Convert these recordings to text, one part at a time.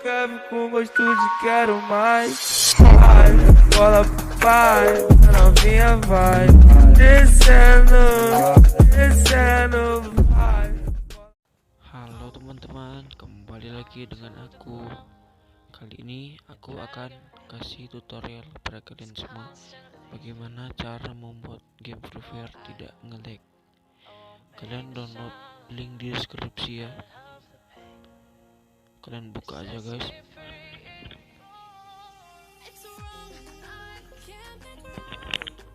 quero com gosto de quero mais. Vai, bola vai, a novinha vai descendo, descendo, vai. Halo teman-teman, kembali lagi dengan aku. Kali ini aku akan kasih tutorial pada kalian semua bagaimana cara membuat game Free Fire tidak nge-lag. Kalian download link di deskripsi ya. Kalian buka aja guys.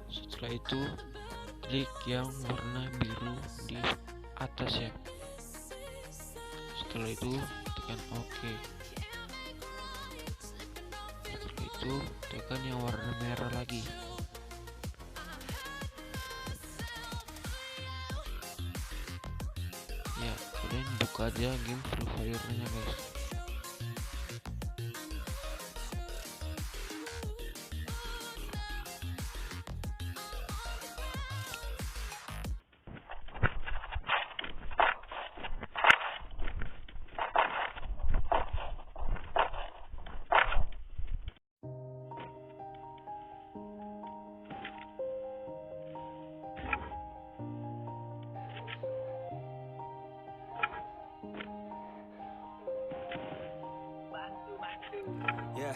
Setelah itu klik yang warna biru di atas ya. Setelah itu tekan OK. Setelah itu tekan yang warna merah lagi. Ya, kalian buka aja game Free Fire-nya guys. Yeah.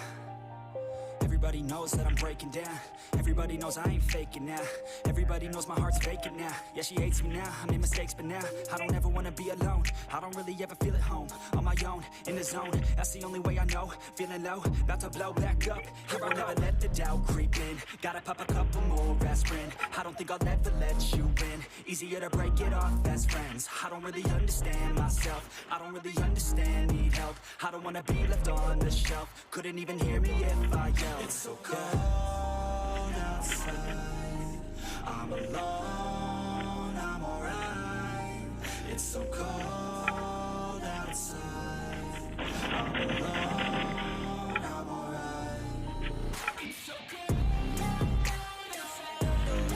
Everybody knows that I'm breaking down. Everybody knows I ain't faking now. Everybody knows my heart's vacant now. Yeah, she hates me now, I made mistakes but now I don't ever wanna be alone. I don't really ever feel at home. On my own, in the zone, that's the only way I know. Feeling low, about to blow back up. Here I'll never let the doubt creep in. Gotta pop a couple more aspirin. I don't think I'll ever let you in. Easier to break it off best friends. I don't really understand myself. I don't really understand, need help. I don't wanna be left on the shelf. Couldn't even hear me if I yelled. It's so cold outside, I'm alone, I'm alright. It's so cold outside, I'm alone, I'm alright. It's so cold outside, I'm alone.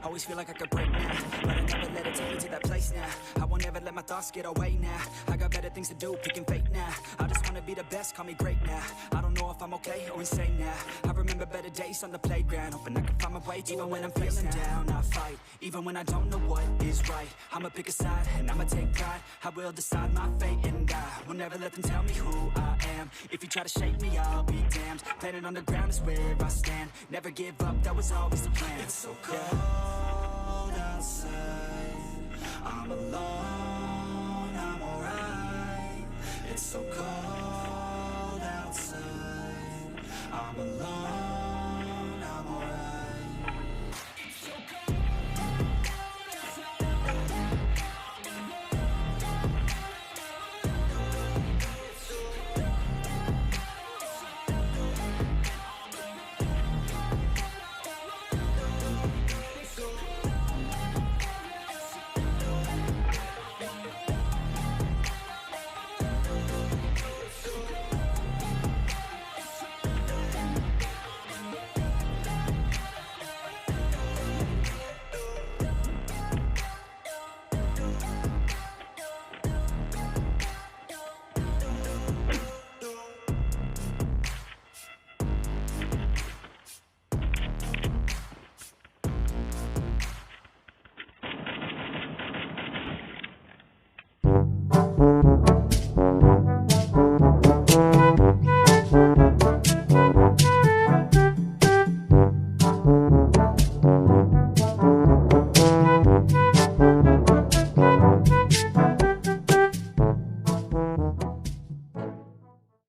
Always feel like I could break now, but I never let it take me to that place now. I won't ever let my thoughts get away now. I got better things to do, picking fate now. I just wanna be the best, call me great now. I don't know if I'm okay or insane now. I remember better days on the playground, hoping I can find my way to even when I'm feeling down. I fight, even when I don't know what is right. I'ma pick a side, and I'ma take pride. I will decide my fate, and I will never let them tell me who I am. If you try to shake me, I'll be damned. Planet on the ground is where I stand. Never give up, that was always the plan. It's so cold outside, I'm alone, I'm alright. It's so cold outside, I'm alone.